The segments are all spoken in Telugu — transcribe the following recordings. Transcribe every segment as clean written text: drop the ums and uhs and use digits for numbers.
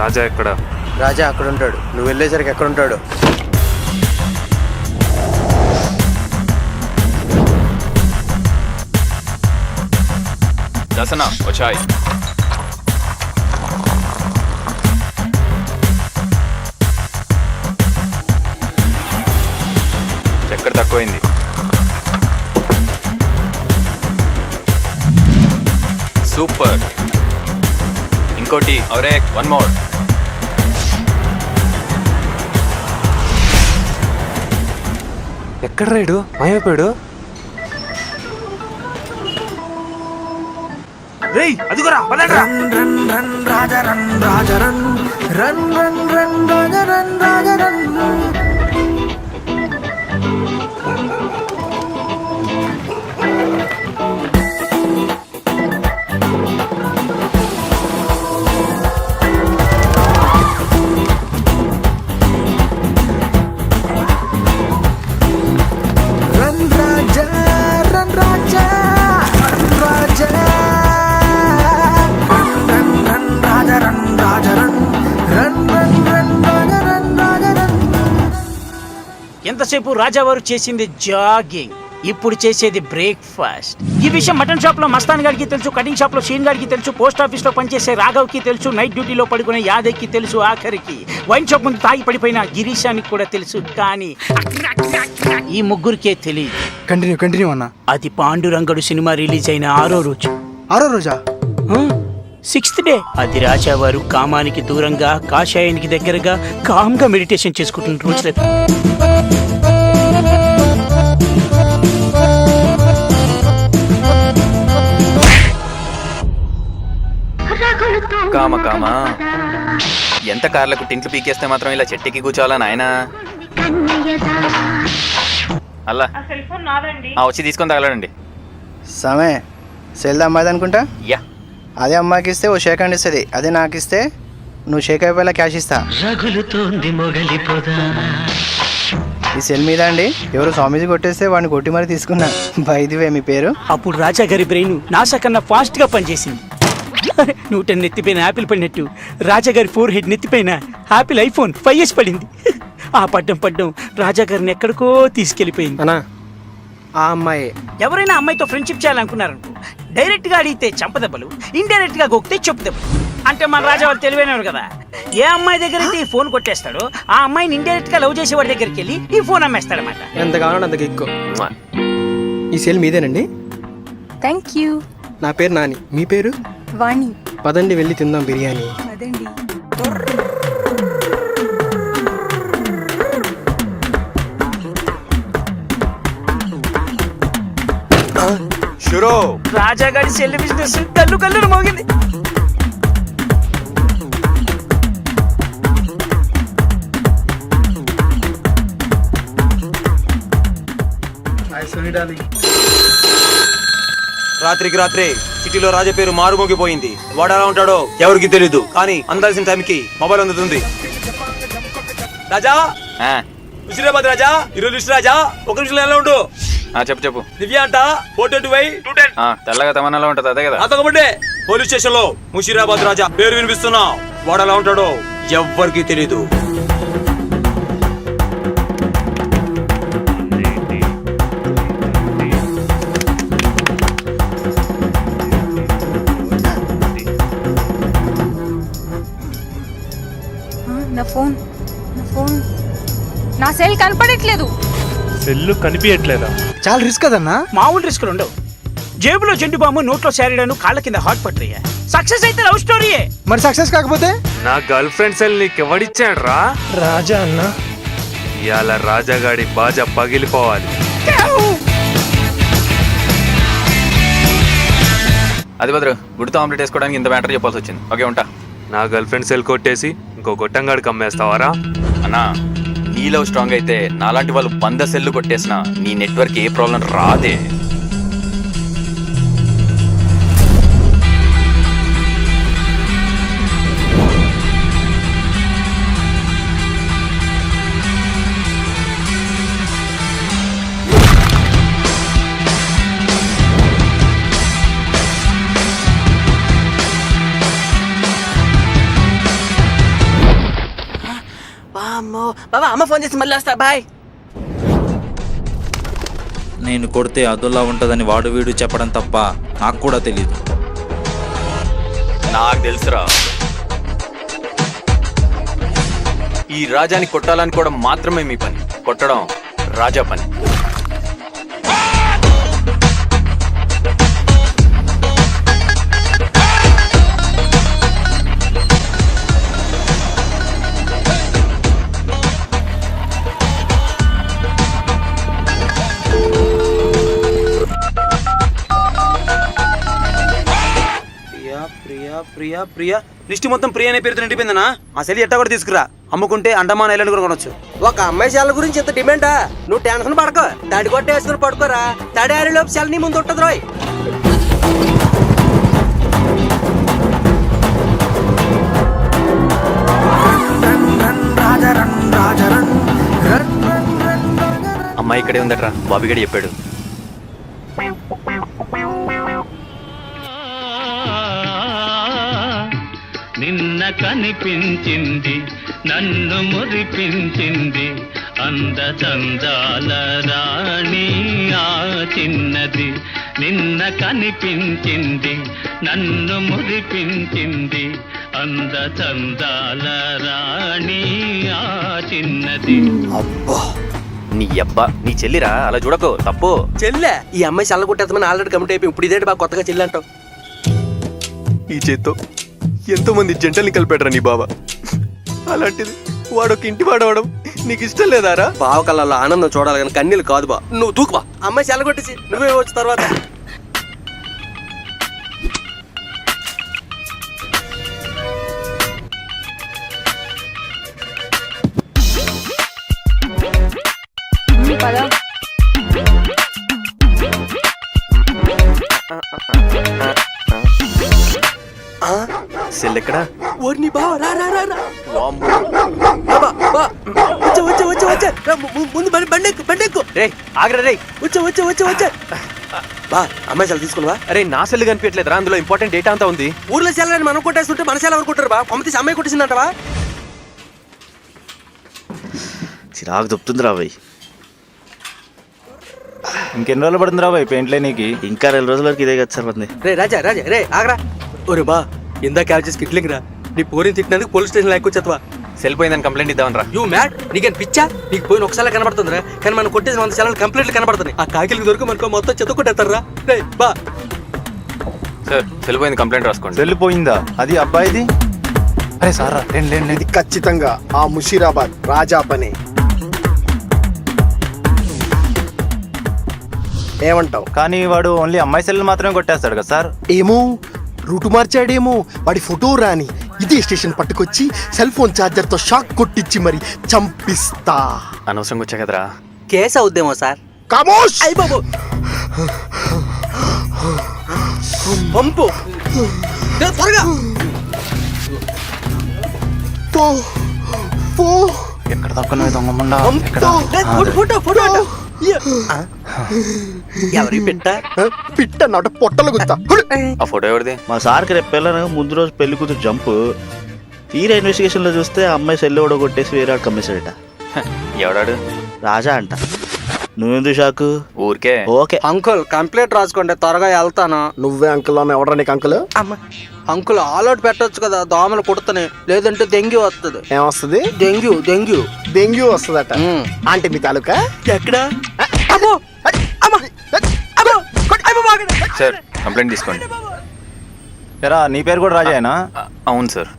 రాజా ఎక్కడ? రాజా అక్కడ ఉంటాడు, నువ్వు వెళ్ళేసరికి ఎక్కడ ఉంటాడు? దసనా వచ్చాయి. చక్కెర తక్కువైంది. సూపర్. ఇంకోటి అవరే, వన్ మోర్. ఎక్కడ రైడు మాయమైపోయాడు? రేయ్ అదిగోరా పదండ్రా. రన్ రన్ రన్ రాజా రన్ రాజా రన్ రన్ రన్ రన్ రాజా రన్ రాజా రన్. రన్ రాజా రన్ రాజా రన్ రాజా రన్ రన్ రాజా రన్ రాజా రన్ రన్ రన్ రన్ రాజా రన్ రాజా రన్. ఎంతసేపు రాజావారు చేసింది జాగింగ్, ఇప్పుడు చేసేది బ్రేక్ఫాస్ట్. ఈ విషయం మటన్ షాప్ లో మస్తాన్ గారికి తెలుసు, కటింగ్ షాప్ లో షీన్ గారికి తెలుసు, పోస్ట్ ఆఫీస్ లో పనిచేసే రాఘవ్ కి తెలుసు, నైట్ డ్యూటీలో పడుకునే యాదవ్ కి తెలుసు, ఆఖరికి వైన్ షాప్ ముందు తాగి పడిపోయిన గిరీశానికి కూడా తెలుసు. కానీ ఈ ముగ్గురికే తెలియదు. కంటిన్యూ అన్న. అది పాండురంగడు సినిమా రిలీజ్ అయిన 6వ రోజు. 6వ రోజా? 6th day. అది రాజావారు కామానికి దూరంగా, కాషాయానికి దగ్గరగా కామ్గా మెడిటేషన్ చేసుకుంటున్న రోజు. కామ కామ, ఎంత కార్లకు టింట్లు పీకేస్తే మాత్రం ఇలా చెట్టుకి కూర్చోవాలా నాయనా? అల్లా వచ్చి తీసుకొని తగలడండి. సమే సెల్ అమ్మాయిది అనుకుంటా. యా, అదే అమ్మాయికి ఇస్తే ఓ షేక్ హ్యాండ్ ఇస్తుంది, అదే నాకు ఇస్తే నువ్వు షేక్ అయిపోయేలా క్యాష్ ఇస్తా. ఈ సెల్ మీద అండి ఎవరు స్వామీజీ కొట్టేస్తే వాడిని కొట్టి మరీ తీసుకున్నా. బైదివే మీ పేరు? అప్పుడు రాజా గారి బ్రెయిన్ నాసా కన్నా ఫాస్ట్ గా పనిచేసింది. న్యూటన్ నెత్తిపోయిన యాపిల్ పడినట్టు రాజాగారి 4 హెడ్ నెత్తిపోయిన యాపిల్ ఐఫోన్ 5S పడింది. ఆ పడ్డం రాజాగారిని ఎక్కడికో తీసుకెళ్లిపోయింది. అన్నా ఆ అమ్మాయి ఎవరైనా అమ్మాయితో ఫ్రెండ్షిప్ చేయాలనుకున్నారనుకో, డైరెక్ట్ గా అడిగితే చంపదెబ్బలు, ఇండైరెక్ట్ గా గొక్కితే చెప్పు దెబ్బలు. అంటే మన రాజా వాళ్ళు తెలివైనవారు కదా. ఏ అమ్మాయి దగ్గర అయితే ఈ ఫోన్ కొట్టేస్తాడో ఆ అమ్మాయిని ఇండైరెక్ట్ గా లవ్ చేసేవాడి దగ్గరికి వెళ్ళి ఈ ఫోన్ అమ్మేస్తాడనమాట. ఎంత కావాలంటే అంతకు ఎక్కువ. ఈ సెల్ మీదేనండి? Thank you. నా పేరు నాని, మీ పేరు? వాణి. పదండి వెళ్ళి తిందాం బిర్యానీ. అదండి. షురో. రాజాగారి సెల్ బిజినెస్ కళ్ళు మోగింది. రాత్రికి రాత్రే సిటీలో రాజా పేరు మారుమోగిపోయింది. వాడు ఎలా ఉంటాడో ఎవరికి తెలీదు, కానీ అందాల్సిన టైంకి మొబైల్ అందుతుంది. రాజా, హుషీరాబాద్ రాజా, ఈరోజు లిస్ట్ రాజా, ఒక నిమిషంలో ఎలా ఉండు? చెప్పు. దివ్య అంట 425 తెల్లగా తమన్నాలో ఉంటది అదే కదా. అతొకబట్టే పోలీస్ స్టేషన్ లో ముషీరాబాద్ రాజా పేరు వినిపిస్తున్నా. వాడు ఎలా ఉంటాడో ఎవ్వరికి తెలీదు. నా సెల్ కనపడట్లేదు. సెల్లు కనిపించట్లేదా? చాలా రిస్క్ కదన్నా. మామూలు రిస్కులు ఉండవు. జేబులో జెండు బాంబు, నోట్లో శారీడాను, కాళ్ళ కింద హాట్ పట్టరియా. సక్సెస్ అయితే లవ్ స్టోరీయే. మరి సక్సెస్ కాకపోతే? నా గర్ల్ ఫ్రెండ్ సెల్ నీకు ఎవడిచ్చాడు రా? రాజా అన్న. ఇవాళ రాజాగాడి బాజా పగిలిపోవాలి. అది బదులు గుడితో ఆమ్లెట్ వేసుకోవడానికి ఇంత బ్యాటర్ చెప్పాల్సి వచ్చింది. ఓకే ఉంటా. నా గర్ల్ ఫ్రెండ్ సెల్ కొట్టేసి ఇంకో గొట్టంగాడికి అమ్మేస్తావారా? అన్నా, నీ లవ్ స్ట్రాంగ్ అయితే నాలాంటి వాళ్ళు 100 సెల్లు కొట్టేసినా నీ నెట్వర్క్ ఏ ప్రాబ్లం రాదే. అమ్మో బాబా అమ్మ ఫోన్ చేసి మళ్ళీ వస్తా బాయ్. నేను కొడితే అదోలా ఉంటుందని వాడు వీడు చెప్పడం తప్ప నాకు కూడా తెలియదు. నాకు తెలుసురా, ఈ రాజాని కొట్టాలని కూడా మాత్రమే మీ పని. కొట్టడం రాజా పని. ప్రియా ప్రియా ప్రియా లిస్ట్ మొత్తం ప్రియా అనే పేరుతో నిండిపోయిందనా? ఆ సెల్ ఎట్టా కూడా తీసుకురా, అమ్ముకుంటే అండమాన్ ఐలాండ్ కూడా కొనొచ్చు. ఒక అమ్మాయి సెల్ గురించి ఇంత డిమాండా? నువ్వు టెన్షన్ పడకో, తడి కొట్ట వేసుకుని పడుకోరా. తడి ఆరిలోపు సెల్ నీ ముందు ఉంటది రోయ్. అమ్మాయి ఇక్కడే ఉందట్రా, బాబిగడి చెప్పాడు. నిన్న కనిపించింది నన్ను మురిపించింది అంద చందాల రాణి ఆ చిన్నది. నిన్న కనిపించింది నన్ను మురిపించింది అంద చందాల రాణి ఆ చిన్నది. అబ్బా నీ అబ్బా, నీ చెల్లిరా, అలా చూడకు, తప్పు. చెల్లె ఈ అమ్మాయి సెల్ల కొట్టేద్దామని ఆల్రెడీ కమిట్ అయిపోయి ఇప్పుడు ఇదేంటి బాగా కొత్తగా చెల్లి అంటావు? ఈ చేత్తో ఎంతో మంది జంటల్ని కలిపాడరా నీ బావ. అలాంటిది వాడొక ఇంటి వాడవడం నీకు ఇష్టం లేదారా? బావ కళ్ళల్లో ఆనందం చూడాలి కానీ కన్నీళ్ళు కాదు బా. నువ్వు తూకుబా, అమ్మాయి సెల్ల కొట్టేసి నువ్వే వచ్చు తర్వాత. పదా సెల్ ఎక్కడా? ఓర్ని బావ రా రా రా రా. బా బా వచ్చే వచ్చే వచ్చే వచ్చే రా, ముందు బండెక్కు బండెక్కు. రే ఆగ్రా రే. వచ్చే వచ్చే వచ్చే వచ్చే బా. అమ్మాయి సెల్ తీసుకున్నావా? అరే నా సెల్ కనిపించట్లేదురా, అందులో ఇంపార్టెంట్ డేటా అంతా ఉంది. ఊర్లో సెల్ అని మనం కొట్టేస్తుంటే మన సెల్ ఎవరు కొట్టారు బా? పంపితే అమ్మాయి కొట్టేసిందంటవా? చిరాకు చెప్తుంది రాబాయ్. ఇంకెన్ని రోజులు పడుతుంది రాబాయ్ పెయింట్లే నీకు? ఇంకా 2 రోజుల వరకు ఇదే కదా సార్ మంది. రే రాజా రాజా రే ఆగరా. ఒరే బా ఇందా క్యాచ్ చేసి కిట్లింగ్ రా. నీ పోరిని తిట్టినందుకు పోలీస్ స్టేషన్ లాక్కొచ్చేతవా? సెల్ పోయిందని కంప్లైంట్ ఇద్దామని రా. You mad? నీకేం పిచ్చా? నీకు పోయిన ఒకసారి కనబడుతుందిరా, కానీ మనం కొట్టేసి 100 సెలవులు కంప్లీట్లు కనబడుతుంది. ఆ కాకిలకు దొరికి మనకు మొత్తం చెత్త కొట్టేస్తారా? రే బా. సార్ సెల్ పోయింది, కంప్లైంట్ రాసుకోండి. వెళ్ళిపోయిందా? అది అబ్బాయిది. అరే సార్ ఇది ఖచ్చితంగా ఆ ముషీరాబాద్ రాజా పనే. ఏమంటావు? కానీ వాడు ఓన్లీ అమ్మాయి సెల్ మాత్రమే కొట్టేస్తాడు కదా సార్? ఏమో రూటు మార్చాడేమో. వాడి ఫోటో రాని ఇదే స్టేషన్ పట్టుకొచ్చి సెల్ ఫోన్ ఛార్జర్ తో షాక్ కొట్టించి మరి చంపిస్తా. అనవసరంగా వచ్చా కదరా. కేసు అవుద్దేమో సార్. కామోష్. అయ్య బాబు పంపు త్వరగా. ఎక్కడ తక్కువ దొంగకుండా ఫోటో ఫోటో ఎవరి పెట్ట? పిట్ట నాట పొట్టలు గుత్తా. ఆ ఫోటో ఎవరిది? మా సార్కి రేపు పెళ్ళను ముందు రోజు పెళ్లి కూతురు జంపు. తీరా ఇన్వెస్టిగేషన్ లో చూస్తే ఆ అమ్మాయి సెల్ కూడా కొట్టేసి వేరే వాడు కమ్మేశాడట. ఎవడాడు? రాజా అంట. నువ్వెందుకు షాకు? ఊరికే. ఓకే అంకుల్ కంప్లైంట్ రాసుకోండి, త్వరగా వెళ్తాను. నువ్వే అంకుల్ అని ఎవడరా నీకు అంకుల్? అమ్మ అంకుల్ ఆల్అౌట్ పెట్టొచ్చు కదా, దోమలు కుడుతున్నాయి. లేదంటే డెంగ్యూ వస్తుంది. ఏమొస్తుంది? డెంగ్యూ డెంగ్యూ డెంగ్యూ వస్తుందట. అంటే మీ తాలూకా ఎక్కడ? అమ్మో అమ్మ అమ్మో అమ్మ బాగండి. సార్ కంప్లైంట్ తీసుకోండి. ఎరా నీ పేరు కూడా రాజాయేనా? అవును సార్.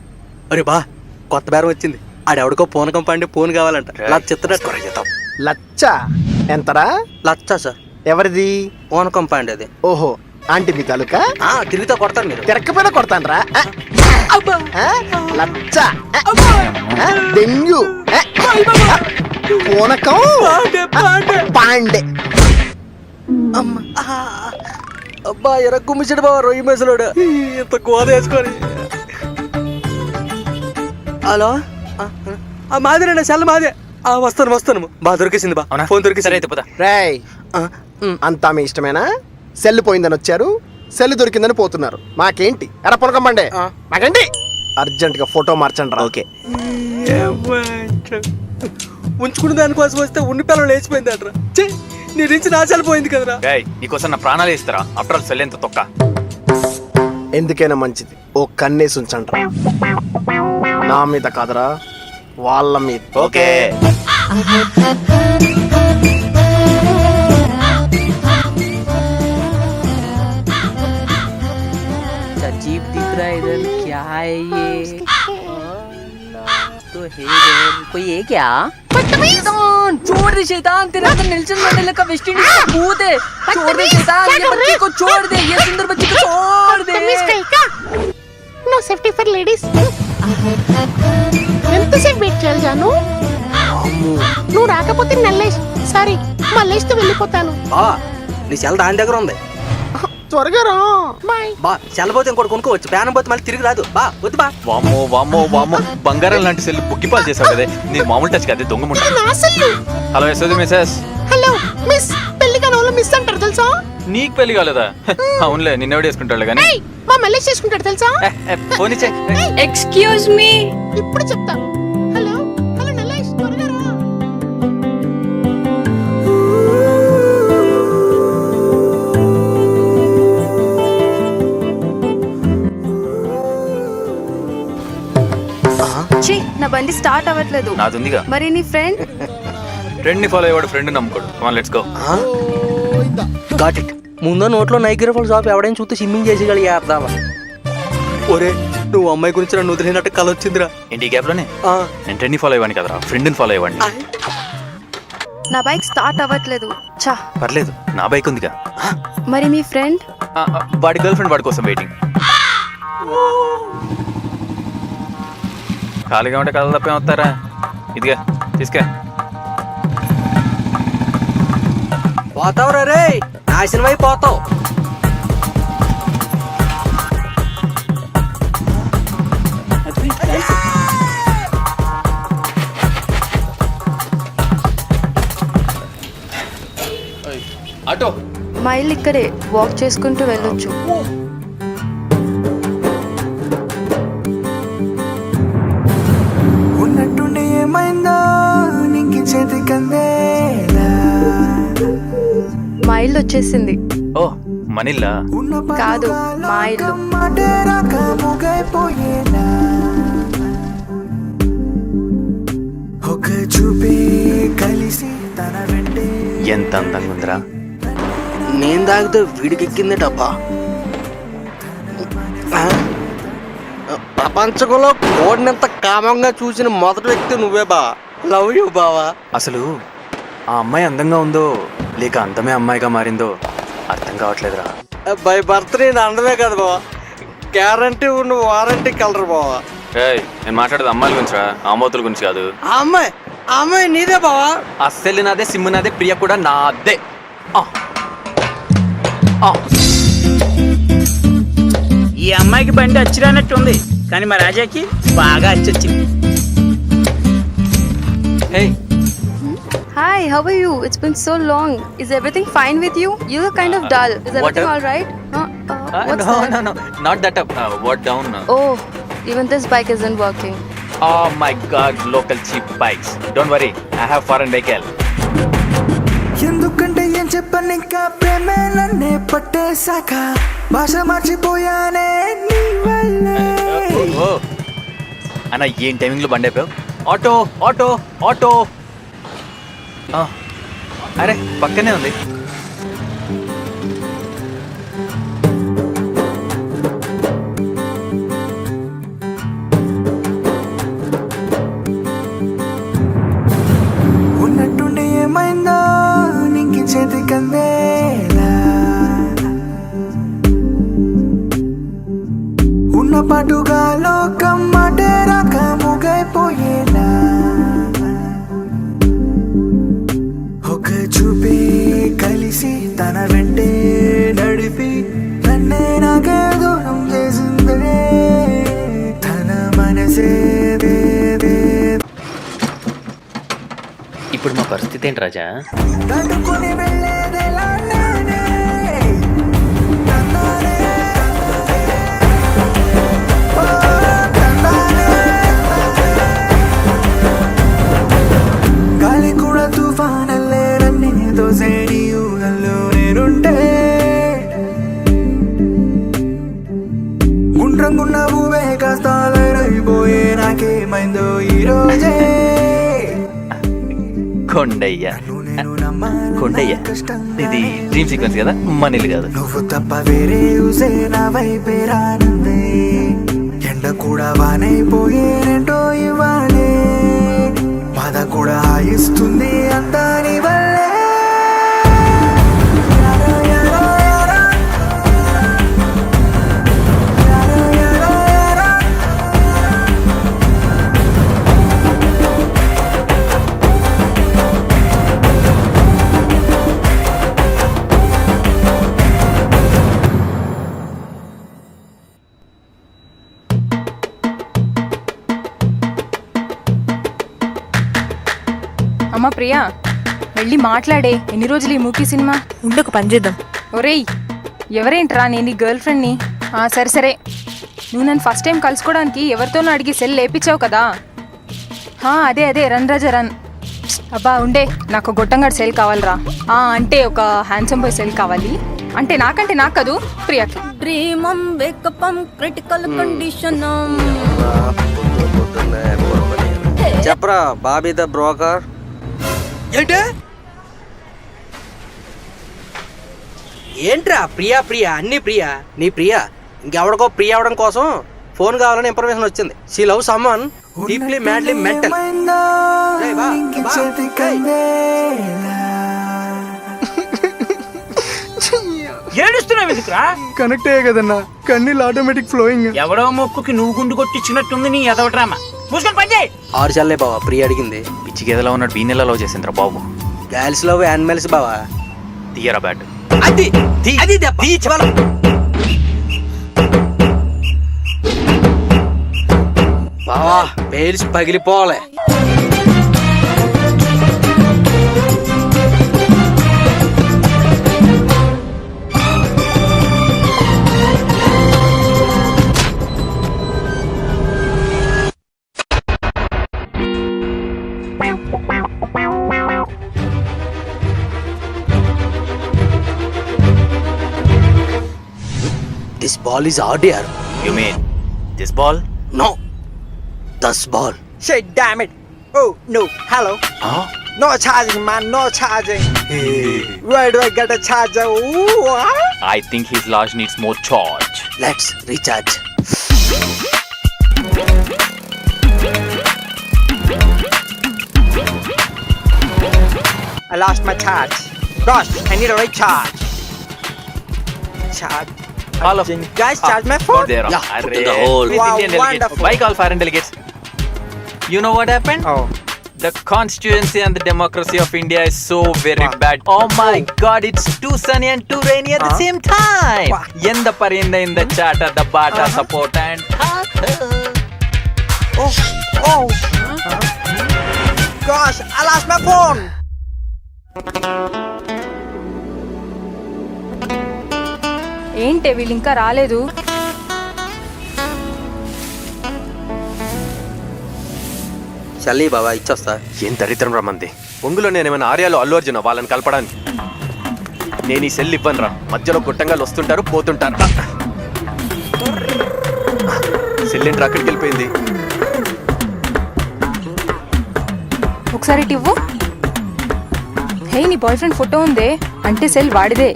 అరే బా కొత్త బేరం వచ్చింది. ఆడెవడికో పూనకం పండి పూన్ కావాలంట. లచ్చ ఎంతరా? లచ్చా సార్. ఎవరిది? పూనకం పండి అది. ఓహో ఆంటీ మీ తాలూకా? తిరిగితే కొడతాను మీరు. తిరక్కపోయినా కొడతానరా? లచ్చ డెంగ్యూ పూనకం పాండే. అబ్బా ఎర గుమ్మిచాడు బాబా రొయ్యి మేసలోడు ఇంత గోద వేసుకొని. హలో మాదేనండి సెల్ మాదే. వస్తాను వస్తాను బా. దొరికేసింది బా, ఫోన్ దొరికేసింది. అయితే పోతా. రేయ్ అంతా మీ ఇష్టమేనా? సెల్ పోయిందని వచ్చారు, సెల్ దొరికిందని పోతున్నారు. మాకేంటి? ఎరా పొలకమ్మండే మాకేంటి? అర్జెంట్ గా ఫోటో మార్చండి రా. ఓకే ఉంచుకున్న దానికోసం వస్తే ఉన్ని పిల్లలు లేచిపోయింది అంటారా. ఛీ, నీ నుంచి నాశాలు పోయింది కదరా. ఏయ్ నీకోసం నా ప్రాణాలు ఇస్తారా? ఆఫ్టర్ ఆల్ సెల్ ఎంత తొక్క. ఎందుకైనా మంచిది ఓ కన్నేసి ఉంచండి. నా మీద కాదరా, వాళ్ళ మీద. ఓకే अजीब दिख रहा है इधर, क्या है ये? तो है कोई है क्या? शैतान, छोड़ दे शैतान, तेरे अंदर नेल्सन मंडेला का वेस्ट इंडीज का भूत है. छोड़ दे शैतान, ये बच्चे को छोड़ दे, ये सुंदर बच्चे को छोड़ दे. No safety for ladies. ఎంతసేపు వెయిట్ చేయాలి జాను? నువ్వు రాకపోతే నల్లేష్ సారీ మల్లేష్తో వెళ్ళిపోతాను. బా నీ సెల్ దాని దగ్గర ఉంది. త్వరగా రా. బాయ్. బా సెల్ పోతే ఇంకోటి కొనుక్కోవచ్చు. ప్యానం పోతే మళ్ళీ తిరిగి రాదు. బా వద్దు బా. వామ్మో వామ్మో వామ్మో, బంగారం లాంటి సెల్ బుక్కిపాలు చేసావు కదా. నీ మామూలు టచ్ కాదు, దొంగ ముంట. నా cell. Hello Yashoda Mrs. Hello miss. పెళ్లి కాని వాళ్ళు మిస్ అంటారు తెలుసా? నీకు పెళ్లి కాలేదా? అవునులే, నిన్నెవడు వేసుకుంటాడు కానీ. ఏయ్, మా మల్లేష్ చేసుకుంటాడు తెలుసా? ఫోన్ ఇచ్చే. Excuse me. ఇప్పుడు చెప్తా. హలో హలో నల్లేష్ త్వరగా రా. ఛీ, నా బండి స్టార్ట్ అవ్వట్లేదు. నాదుందిగా. మరి నీ ఫ్రెండ్? ఫ్రెండ్ ని ఫాలో అయ్యేవాడు ఫ్రెండ్ నమ్ముకోడు. Come on let's go. Got it. ముందో నోట్లో నైగ్రఫల్ షాప్ ఎవడైనా చూస్తే స్విమ్మింగ్ చేసేగలిగేద్దామా. ఒరే నువ్వు అమ్మాయి గురించి నన్ను వదిలినట్టు కల వచ్చిందిరా. ఏంటి ఈ గ్యాప్ లోనే? నేను ట్రెండ్ ని ఫాలో అయ్యాను కదరా, ఫ్రెండ్ ని ఫాలో అయ్యాను. నా బైక్ స్టార్ట్ అవ్వట్లేదు. ఛా, పర్లేదు, నా బైక్ ఉందిగా. మరి మీ ఫ్రెండ్? వాడి గర్ల్ ఫ్రెండ్ వాడి కోసం వెయిటింగ్. ఖాళీగా ఉంటే కథలు తప్పేం వస్తారా? ఇదిగా తీసుకే. పోతావురా రే, నాశనం అయిపోతావు. ఆటో మా ఇల్లు ఇక్కడే, వాక్ చేసుకుంటూ వెళ్ళొచ్చు. ఉన్నట్టుండి ఏమైందో నీకి చేతి కందేలా. మా ఇల్లు వచ్చేసింది. ఓ మనిల్లా? కాదు, మా ఇల్లు. మాటేరాక ముగైపోయేలా ఒక చూపే కలిసి తన వెంటే. ఎంత అందంగా ఉందిరా. నేను తాగితే వీడికి ఎక్కింది డబ్బా. ప్రపంచంలో కోడినంత కామంగా చూసిన మొదటి వ్యక్తి నువ్వే బా. లవ్ యూ బావా. అసలు ఆ అమ్మాయి అందంగా ఉందో లేక అందమే అమ్మాయిగా మారిందో అర్థం కావట్లేదురా. బై బర్త్ నేను అందమే కదా బావా, గ్యారంటీ ఉన్న వారంటీ కలర్ బావా. నేను మాట్లాడేది అమ్మాయిల గురించిరా, ఆమోతుల గురించి కాదు. ఆ అమ్మాయి నీదే బావా. అస్సలు నాదే, సిమ్ నాదే, ప్రియ కూడా నాదే. ఈ అమ్మాయికి బండి అచ్చిరానట్టు ఉంది, కానీ మా రాజాకి బాగా అచ్చొచ్చింది. Hi, how are you? It's been so long. Is everything fine with you? You look kind of dull. Is everything all right? What's that? No, not that up. What down? Oh, even this bike isn't working. Oh my God, local cheap bikes. Don't worry, I have foreign vehicle. ఎందుకంటే ఏం చెప్పను ఇంకా ప్రేమే నన్నే పట్టేశాక భాష మర్చిపోయానే నీ వల్లే. అన్న ఏం టైమింగ్ లో బండి అయిపోయావు? Auto auto auto. అరే పక్కనే ఉంది. ఉన్నట్టుండి ఏమైందో నీకి చేతి కందేలా ఉన్న పాటుగా లోకం మాటేరాక ముగైపోయేలా ఒక చూపే కలిసి తన వెంటే నడిపి నన్నే నాకే దూరం చేసిందే తన మనసే. ఇప్పుడు మా పరిస్థితి ఏంటి రాజా? దాటుకొని వెళ్ళేదెలా నేనే. తందానే, ఓ తందానే. నువ్వే కాస్త లైరైపోయే నాకేమైందో ఈరోజే కొండయ్య కొండయ్య ఇది డ్రీమ్ సీక్వెన్స్ కదా మన ఇల్లు కాదు. నువ్వు తప్ప వేరే ఊసే నా వైపే రానుందే ఎండ కూడా వానైపోయేనంటో ఇవ్వాలే బాధ కూడా ఇస్తుంది అంతా నీ వల్లే arrow arrow arrow arrow arrow arrow అమ్మ ప్రియా వెళ్ళి మాట్లాడే ఎన్ని రోజులు ఈ మూకీ సినిమా ఉండకు పని చేద్దాం. ఒరేయ్ ఎవరేంట్రా నేను నీ గర్ల్ ఫ్రెండ్ని సరే సరే నువ్వు నన్ను ఫస్ట్ టైం కలుసుకోవడానికి ఎవరితోనో అడిగి సెల్ లేపించావు కదా అదే అదే రన్ రాజా రన్. అబ్బా ఉండే నాకు గొట్టంగాడు సెల్ కావాలిరా. అంటే ఒక హ్యాండ్సమ్ బాయ్ సెల్ కావాలి. అంటే నాకంటే నాకు కాదు ప్రియాకి. డ్రీమం వేకపం క్రిటికల్ కండిషన్. చెప్పరా బాబీ ద బ్రోకర్. ఏంట్రా ప్రియా ప్రియా అన్ని ప్రియా నీ ప్రియా ఇంకెవడికో ప్రియా అవడం కోసం ఫోన్ కావాలని ఇన్ఫర్మేషన్ వచ్చింది. She love someone deeply madly mental. ఏడుస్తున్నావు ఎందుకురా? కనెక్ట్ అయ్యే కదన్నా కన్నీళ్ళు ఆటోమేటిక్ ఫ్లోయింగ్. ఎవడో మొక్కుకి నువ్వు గుండు కొట్టించినట్టుంది నీ ఎదవ డ్రామా. మూసుకొని పని చేయి. 6 చల్లే బావా ప్రియా అడిగింది. పిచ్చి గేదలా ఉన్నాడు వీణెలా లవ్ చేసిందిరా బాబు. గర్ల్స్ లవ్ యానిమల్స్ బావా. తీయరా బ్యాట్. అది అది బావా bales పగిలిపోవాలి. This ball is out here. You mean this ball? No, this ball. Shit, damn it. Oh no, hello. Huh? No charging, man, no charging. Where do I get a charger? Ooh, what? I think his large needs more charge. Let's recharge. I lost my charge. Gosh, I need a recharge. Charge. All of Guys, charge my phone. there. Yeah, put in the hole. With Wow, Indian delegates. wonderful. Why call foreign delegates? You know what happened? Oh. The constituency and the democracy of India is so very bad. Oh my God, it's too sunny and too rainy at the same time. Yenda parinda in the charter, the bata support and Oh. Gosh, I lost my phone. ఏంటే వీళ్ళు ఇంకా రాలేదు? చల్లి బావా ఇచ్చొస్తా. ఏం దరిద్రం రమ్మంది. ఒంగులో నేనేమైనా ఆర్యాలో అల్లు అర్జున వాళ్ళని కలపడానికి. నేను ఈ సెల్ ఇవ్వను రా. మధ్యలో గుట్టంగాలు వస్తుంటారు పోతుంటారు. సెల్ ఏంట్రా అక్కడికి వెళ్ళిపోయింది. ఒకసారి ఇవ్వు. హే నీ బాయ్ ఫ్రెండ్ ఫోటో ఉందే అంటే సెల్ వాడిదే.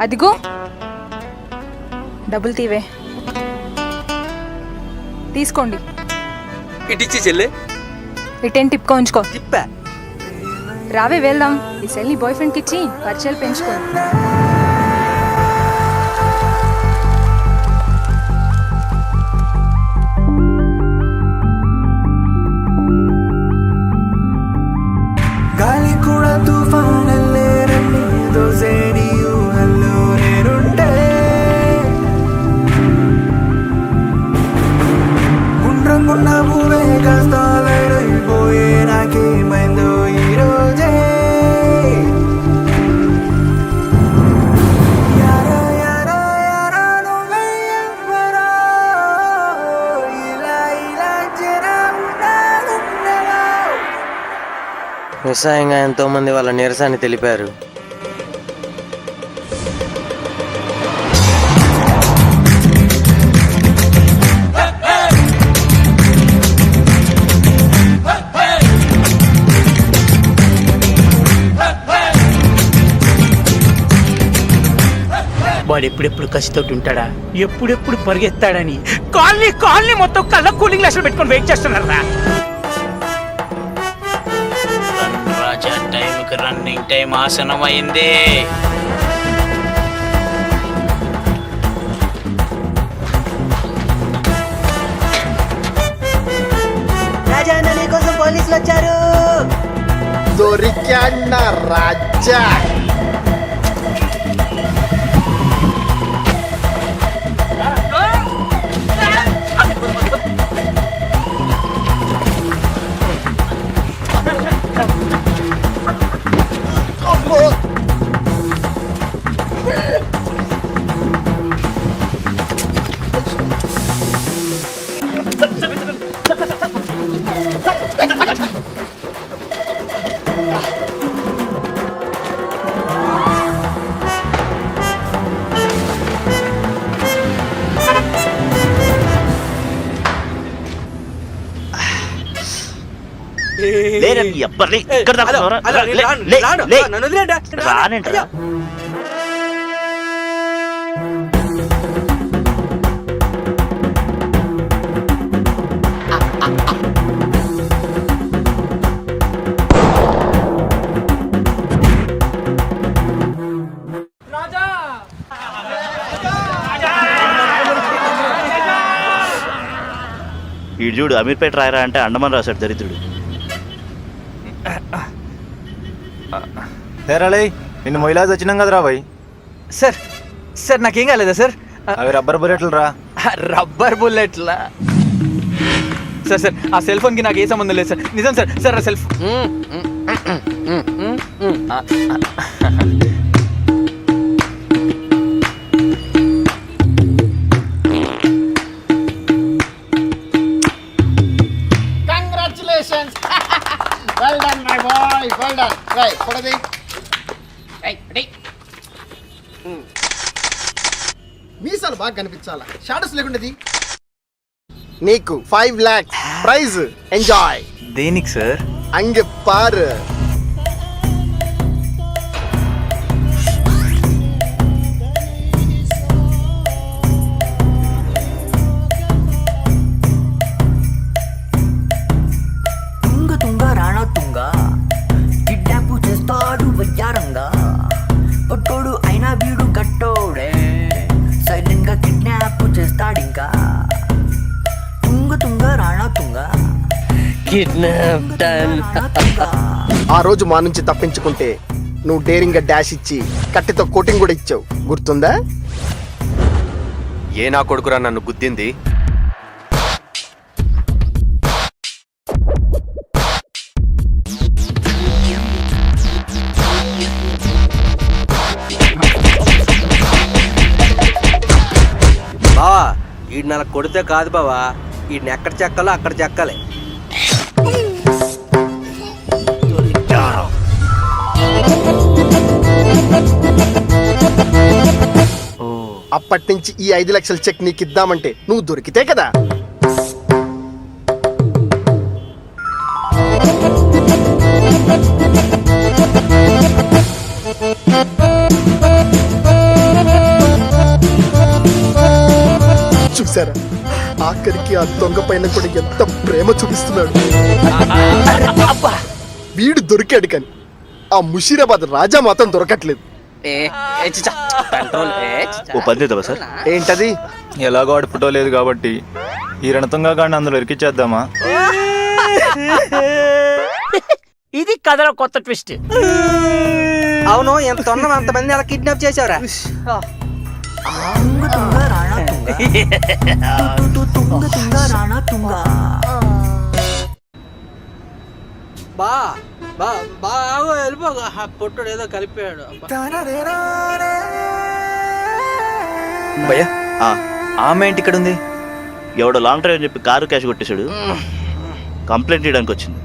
అదిగో డబ్బులు తీవే తీసుకోండి. ఇటిచ్చి చెల్లి రిటర్న్ టిప్ ఉంచుకో. తిప్పా. రావే వెళ్దాం. ఈ సెల్ నీ బాయ్ ఫ్రెండ్కి ఇచ్చి పరిచయాలు పెంచుకో. గాలి కూడా తుఫానల్లే రండి దోసే నీ ఊహల్లో నేనుంటే గుండ్రంగున్న భూమే కాస్త లైరైపోయే నాకేమైందో ఈరోజే యారో యారో యారో నువ్వే ఎవ్వరో ఇలా ఇలా జరా ఉండాలుండవా. నిస్సాయంగా ఎంతో మంది వాళ్ళ నీరసాన్ని తెలిపారు. వాడు ఎప్పుడెప్పుడు కసితోటి ఉంటాడా, ఎప్పుడెప్పుడు పరిగెత్తాడని కాలనీ మొత్తం కళ్ళ కూలింగ్ గ్లాసులు పెట్టుకొని వెయిట్ చేస్తున్నారు రా. రాజా టైంకి రన్నింగ్ టైం ఆసనం అయింది. రాజా నీ కోసం పోలీసులు వచ్చారు. దొరికాన్న రాజా. లేరా మీ అబ్బర్ని ఇక్కడ దాకా ఉన్నారా? రానేంట్రా? ఈడు చూడు అమీర్పేట రాయరా అంటే అండమాన్ రాశాడు దరిద్రుడు. హేరాలే నిన్ను మొయిలాజ్ వచ్చినాం కదరా భయ్. సార్ సార్ నాకేం కాలేదా సార్? అవి రబ్బర్ బుల్లెట్లు రా. రబ్బర్ బుల్లెట్లా? సార్ సార్ ఆ సెల్ ఫోన్కి నాకు ఏ సంబంధం లేదు సార్. నిజం సార్. సార్ ఆ cell congratulations. Well done my boy, well done. Right కొడది. మీసాలు బాగా కనిపించాలా, షాడోస్ లేకుండాది. నీకు 5 lakhs ప్రైజ్. ఎంజాయ్. దేనికి సార్? అంగ పారు. తుంగ తుంగ రాణా తుంగ కిడ్నాప్ చేస్తాడు వయ్యారంగా. పొట్టోడు అయినా వీడు కట్టోడే, సైలెంట్ గా కిడ్నాప్ చేస్తాడింకా. తుంగ తుంగ రాణా తుంగ కిడ్నాప్ డన్. ఆ రోజు మా నుంచి తప్పించుకుంటే నువ్వు డేరింగ్ గా డాష్ ఇచ్చి కట్టెతో కోటింగ్ కూడా ఇచ్చావు, గుర్తుందా? ఏ నా కొడుకురా నన్ను గుద్దింది? బావా వీడిని అలా కొడితే కాదు బావా, వీడిని ఎక్కడ చెక్కాలో అక్కడ చెక్కాలి. అప్పటి నుంచి ఈ 5 లక్షల చెక్ నీకు ఇద్దామంటే నువ్వు దొరికితే కదా. చూసారా, ఆఖరికి ఆ దొంగ పైన కూడా ఎంత ప్రేమ చూపిస్తున్నాడు. వీడు దొరికాడు కానీ ఆ ముషీరాబాద్ రాజా మాత్రం దొరకట్లేదు. ఓ పని చేద్దామా సార్? ఏంటది? ఎలాగో వాడి ఫోటో లేదు కాబట్టి ఈ రణతుంగా గాడిని అందులో ఇరికిచ్చేద్దామా? ఇది కథలో కొత్త ట్విస్ట్. అవును, ఎంత ఉన్నాం అంతమంది అలా కిడ్నాప్ చేశారా? తుంగ తుంగ రాణా తుంగ తుంగ తుంగ రాణా తుంగ. బా బా బా వెళ్ళిపోగా, పొట్టుడు ఏదో కలిపాడు. భయ్యా ఆమె ఏంటి ఇక్కడ ఉంది? ఎవడో లాంగ్ డ్రైవ్ అని చెప్పి కారు క్యాష్ కొట్టేశాడు, కంప్లైంట్ చేయడానికి వచ్చింది.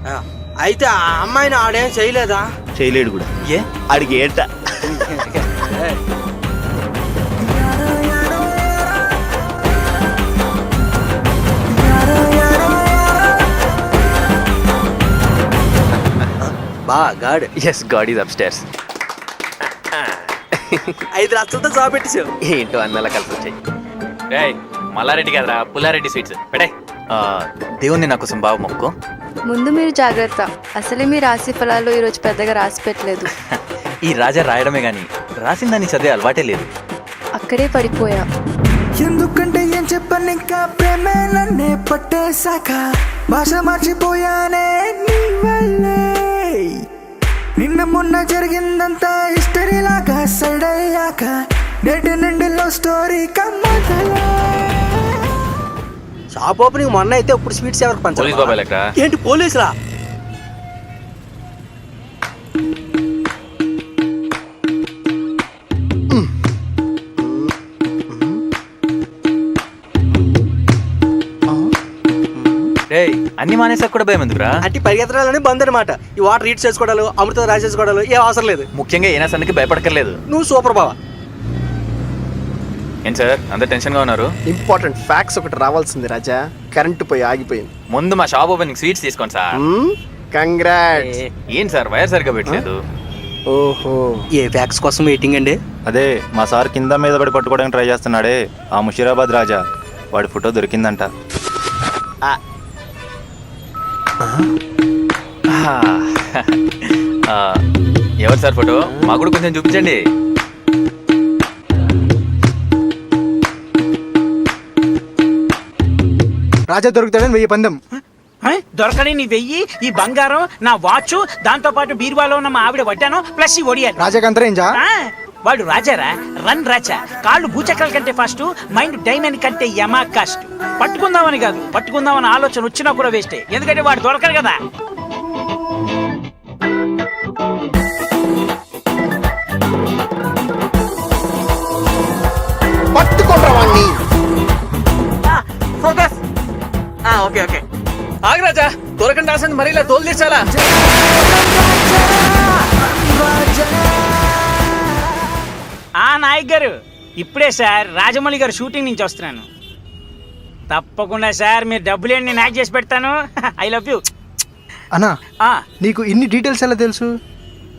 అయితే ఆ అమ్మాయిని ఆడేం చేయలేదా? చేయలేడు కూడా. ఏ ఆడికి ఏంట? బా god. Yes, god is upstairs. 5 లక్షలతో జాబ్ పెట్టేసావు. ఏంటో అన్నలా కలిసి వచ్చాయి. రేయ్ మల్లారెడ్డి కదరా పుల్లారెడ్డి స్వీట్స్ పెడే. దేవుణ్ణి నా కోసం బావ మొక్కు. ముందు మీరు జాగ్రత్త. అసలే మీ రాశి ఫలాలు ఈరోజు పెద్దగా రాసి పెట్టలేదు. ఈ రాజా రాయడమే గాని రాసిందని చదివే అలవాటే లేదు. అక్కడే పడిపోయా. ఎందుకంటే ఏం చెప్పను ఇంకా ప్రేమే నన్నే పట్టేశాక భాష మర్చిపోయానే నీ వల్లే. నిన్న మొన్న జరిగిందంతా హిస్టరీ లాగా సైడ్ అయ్యాక నేటి నుండి లవ్ స్టోరీ కమ్మదలే. షాప్ ఓపెనింగ్ మొన్న అయితే ఇప్పుడు స్వీట్స్ ఎవరికి పోలీస్ పంచాలి? బాబాయ్ లెక్క. ఏంటి పోలీసులా? రేయ్ అన్ని మానేసాక కూడా భయం ఎందుకురా? అంటే పరిగెత్తడాలని బంద్ అనమాట. ఈ వాటర్ రీడ్ చేసుకోవడాలు అమృతం రాసేసుకోవడాలు ఏ అవసరం లేదు. ముఖ్యంగా ఏ నసానికి భయపడక్కర్లేదు. నువ్వు సూపర్ బావా. ఏం సార్ అంత టెన్షన్ గా ఉన్నారు? ఇంపార్టెంట్ ఫ్యాక్ట్స్ ఒకటి రావాల్సింది రాజా. కరెంటు పోయి ఆగిపోయింది. ముందు మా షాప్ ఓపెనింగ్ స్వీట్స్ తీసుకోండి సార్. కంగ్రాట్స్. ఏంటి సార్ వైర్ సరిగ్గా పెట్టలేదు? ఓహో, ఏ ఫ్యాక్స్ కోసం వెయిటింగ్ అండి? అదే మా సార్ కింద మీద పడి పట్టుకోవడానికి ట్రై చేస్తున్నాడే ఆ ముషీరాబాద్ రాజా, వాడి ఫోటో దొరికిందంట. ఎవరు సార్ ఫోటో? మాకు కూడా కొంచెం చూపించండి. రాజా దొరుకుతాడని 1000 పందెం. దొరకని నీ 1000, ఈ బంగారం, నా వాచ్, దాంతో పాటు బీరువాలో ఉన్న మా ఆవిడ వడ్డాను ప్లస్ ఈ ఒడియాలి. రాజాకి అంతరేంజా? వాడు రాజారా, రన్ రాజా. కాళ్ళు భూచక్రాల కంటే ఫాస్ట్, మైండ్ డైమండ్ కంటే యమా కాస్ట్. పట్టుకుందామని కాదు, పట్టుకుందామని ఆలోచన వచ్చినా కూడా వేస్టే, ఎందుకంటే వాడు దొరకరు కదా. పట్టుకోండి వాణ్ణి. ఫోకస్. Okay okay. ఆగరాజా దొరకండి రాసండి మరి ఇలా తోలు తీసాలా? నాయక్ గారు ఇప్పుడే సార్ రాజమౌళి గారు షూటింగ్ నుంచి వస్తున్నాను. తప్పకుండా సార్, మీరు డబ్బులేండి నేను యాక్ట్ చేసి పెడతాను. ఐ లవ్ యూ అన్నా. నీకు ఇన్ని డీటెయిల్స్ ఎలా తెలుసు?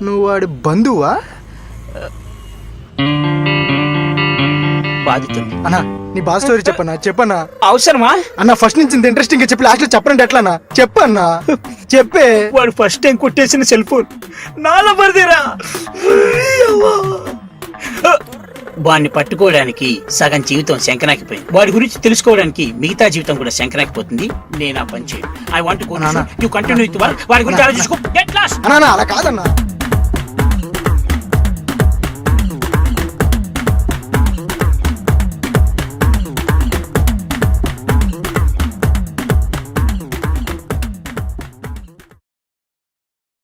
నువ్వు వాడి బంధువా? అన్నా నీ బాగా స్టోరీ చెప్పన్నా. అవసరమా అన్న? ఫస్ట్ నుంచి ఇంత ఇంట్రెస్టింగ్ గా చెప్పి లాస్ట్ లో చెప్పనంటే ఎట్లానా? చెప్పన్నా, చెప్పే. వాడు ఫస్ట్ టైం కొట్టేసిన సెల్ ఫోన్ నాలో పడితేరా. వాడిని పట్టుకోవడానికి సగం జీవితం శంకరాకిపోయింది. వాడి గురించి తెలుసుకోవడానికి మిగతా జీవితం కూడా శంకరాకిపోతుంది. నేను ఆ పని చేయను. I want go. You continue with work. వాడి గురించి ఆలోచించుకో. Get lost. అన్నా అలా కాదన్నా.